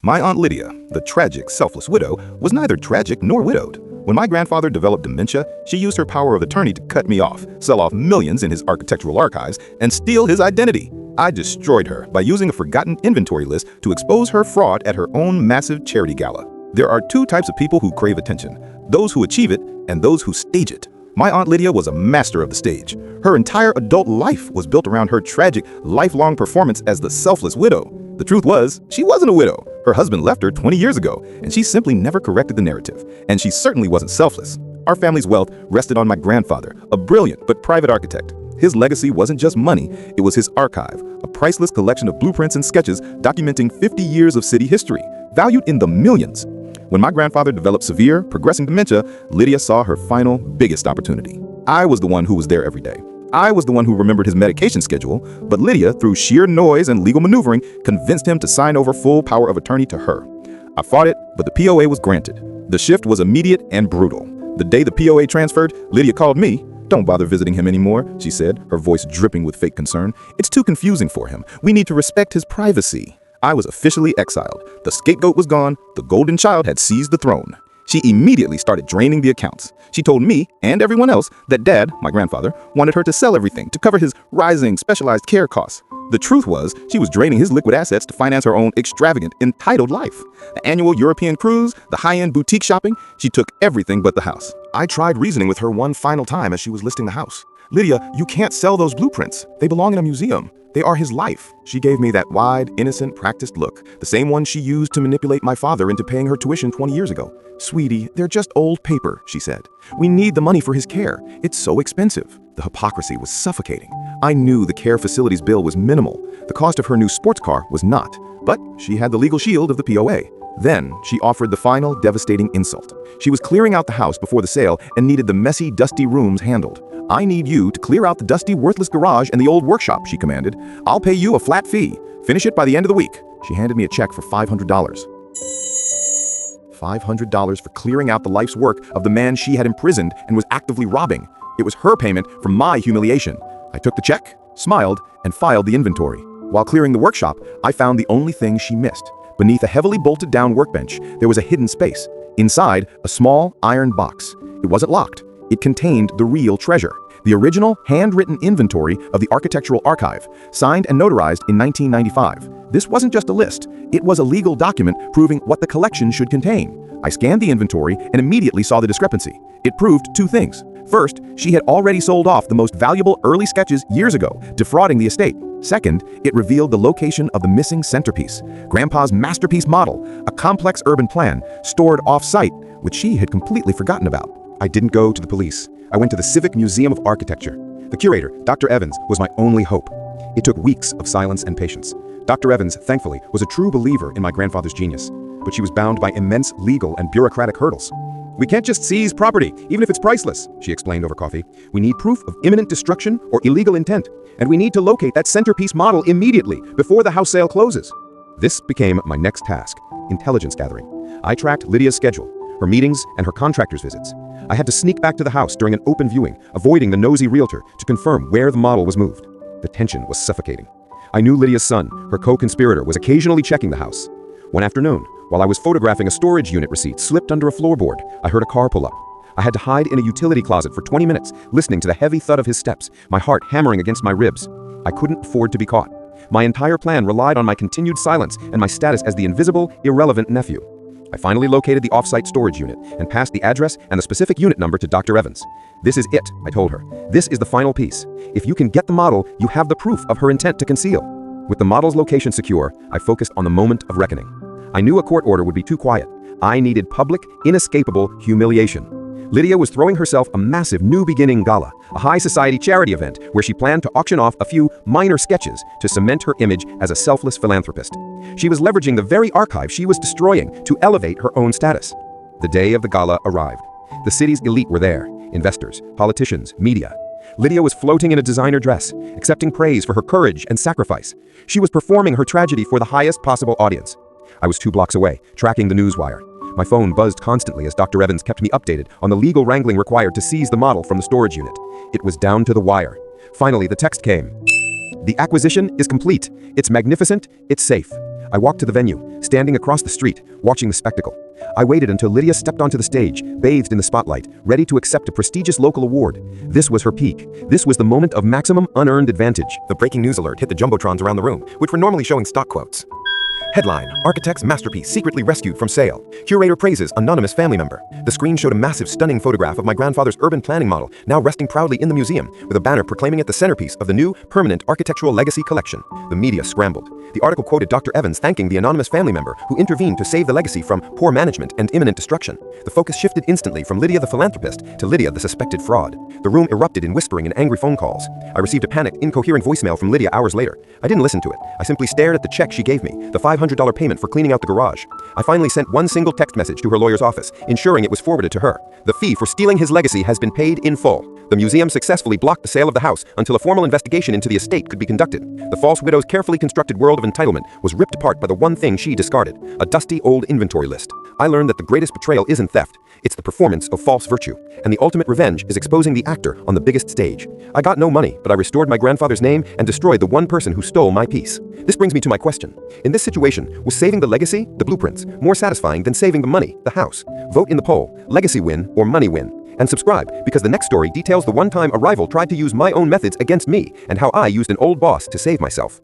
My Aunt Lydia, the tragic, selfless widow, was neither tragic nor widowed. When my grandfather developed dementia, she used her power of attorney to cut me off, sell off millions in his architectural archives, and steal his identity. I destroyed her by using a forgotten inventory list to expose her fraud at her own massive charity gala. There are two types of people who crave attention: those who achieve it and those who stage it. My Aunt Lydia was a master of the stage. Her entire adult life was built around her tragic, lifelong performance as the selfless widow. The truth was, she wasn't a widow. Her husband left her 20 years ago, and she simply never corrected the narrative. And she certainly wasn't selfless. Our family's wealth rested on my grandfather, a brilliant but private architect. His legacy wasn't just money, it was his archive, a priceless collection of blueprints and sketches documenting 50 years of city history, valued in the millions. When my grandfather developed severe, progressing dementia, Lydia saw her final, biggest opportunity. I was the one who was there every day. I was the one who remembered his medication schedule, but Lydia, through sheer noise and legal maneuvering, convinced him to sign over full power of attorney to her. I fought it, but the POA was granted. The shift was immediate and brutal. The day the POA transferred, Lydia called me. "Don't bother visiting him anymore," she said, her voice dripping with fake concern. "It's too confusing for him. We need to respect his privacy." I was officially exiled. The scapegoat was gone. The golden child had seized the throne. She immediately started draining the accounts. She told me and everyone else that Dad, my grandfather, wanted her to sell everything to cover his rising specialized care costs. The truth was, she was draining his liquid assets to finance her own extravagant, entitled life. The annual European cruise, the high-end boutique shopping, she took everything but the house. I tried reasoning with her one final time as she was listing the house. "Lydia, you can't sell those blueprints. They belong in a museum. They are his life." She gave me that wide, innocent, practiced look, the same one she used to manipulate my father into paying her tuition 20 years ago. "Sweetie, they're just old paper," she said. "We need the money for his care. It's so expensive." The hypocrisy was suffocating. I knew the care facilities bill was minimal. The cost of her new sports car was not. But she had the legal shield of the POA. Then she offered the final, devastating insult. She was clearing out the house before the sale and needed the messy, dusty rooms handled. "I need you to clear out the dusty, worthless garage and the old workshop," she commanded. "I'll pay you a flat fee. Finish it by the end of the week." She handed me a check for $500. $500 for clearing out the life's work of the man she had imprisoned and was actively robbing. It was her payment for my humiliation. I took the check, smiled, and filed the inventory. While clearing the workshop, I found the only thing she missed. Beneath a heavily bolted-down workbench, there was a hidden space. Inside, a small iron box. It wasn't locked. It contained the real treasure, the original handwritten inventory of the architectural archive, signed and notarized in 1995. This wasn't just a list. It was a legal document proving what the collection should contain. I scanned the inventory and immediately saw the discrepancy. It proved two things. First, she had already sold off the most valuable early sketches years ago, defrauding the estate. Second, it revealed the location of the missing centerpiece, Grandpa's masterpiece model, a complex urban plan stored off-site, which she had completely forgotten about. I didn't go to the police. I went to the Civic Museum of Architecture. The curator, Dr. Evans, was my only hope. It took weeks of silence and patience. Dr. Evans, thankfully, was a true believer in my grandfather's genius, but she was bound by immense legal and bureaucratic hurdles. "We can't just seize property, even if it's priceless," she explained over coffee. "We need proof of imminent destruction or illegal intent, and we need to locate that centerpiece model immediately, before the house sale closes." This became my next task: intelligence gathering. I tracked Lydia's schedule, her meetings, and her contractor's visits. I had to sneak back to the house during an open viewing, avoiding the nosy realtor, to confirm where the model was moved. The tension was suffocating. I knew Lydia's son, her co-conspirator, was occasionally checking the house. One afternoon, while I was photographing a storage unit receipt slipped under a floorboard, I heard a car pull up. I had to hide in a utility closet for 20 minutes, listening to the heavy thud of his steps, my heart hammering against my ribs. I couldn't afford to be caught. My entire plan relied on my continued silence and my status as the invisible, irrelevant nephew. I finally located the off-site storage unit and passed the address and the specific unit number to Dr. Evans. "This is it," I told her. "This is the final piece. If you can get the model, you have the proof of her intent to conceal." With the model's location secure, I focused on the moment of reckoning. I knew a court order would be too quiet. I needed public, inescapable humiliation. Lydia was throwing herself a massive New Beginning gala, a high society charity event where she planned to auction off a few minor sketches to cement her image as a selfless philanthropist. She was leveraging the very archive she was destroying to elevate her own status. The day of the gala arrived. The city's elite were there: investors, politicians, media. Lydia was floating in a designer dress, accepting praise for her courage and sacrifice. She was performing her tragedy for the highest possible audience. I was 2 blocks away, tracking the newswire. My phone buzzed constantly as Dr. Evans kept me updated on the legal wrangling required to seize the model from the storage unit. It was down to the wire. Finally, the text came. "The acquisition is complete. It's magnificent. It's safe." I walked to the venue, standing across the street, watching the spectacle. I waited until Lydia stepped onto the stage, bathed in the spotlight, ready to accept a prestigious local award. This was her peak. This was the moment of maximum unearned advantage. The breaking news alert hit the jumbotrons around the room, which were normally showing stock quotes. Headline: Architect's masterpiece secretly rescued from sale. Curator praises anonymous family member. The screen showed a massive, stunning photograph of my grandfather's urban planning model, now resting proudly in the museum, with a banner proclaiming it the centerpiece of the new, permanent architectural legacy collection. The media scrambled. The article quoted Dr. Evans thanking the anonymous family member who intervened to save the legacy from poor management and imminent destruction. The focus shifted instantly from Lydia the philanthropist to Lydia the suspected fraud. The room erupted in whispering and angry phone calls. I received a panicked, incoherent voicemail from Lydia hours later. I didn't listen to it. I simply stared at the check she gave me, the $500 payment for cleaning out the garage. I finally sent one single text message to her lawyer's office, ensuring it was forwarded to her. The fee for stealing his legacy has been paid in full. The museum successfully blocked the sale of the house until a formal investigation into the estate could be conducted. The false widow's carefully constructed world of entitlement was ripped apart by the one thing she discarded: a dusty old inventory list. I learned that the greatest betrayal isn't theft, it's the performance of false virtue, and the ultimate revenge is exposing the actor on the biggest stage. I got no money, but I restored my grandfather's name and destroyed the one person who stole my peace. This brings me to my question. In this situation, was saving the legacy, the blueprints, more satisfying than saving the money, the house? Vote in the poll: legacy win or money win. And subscribe, because the next story details the one time a rival tried to use my own methods against me and how I used an old boss to save myself.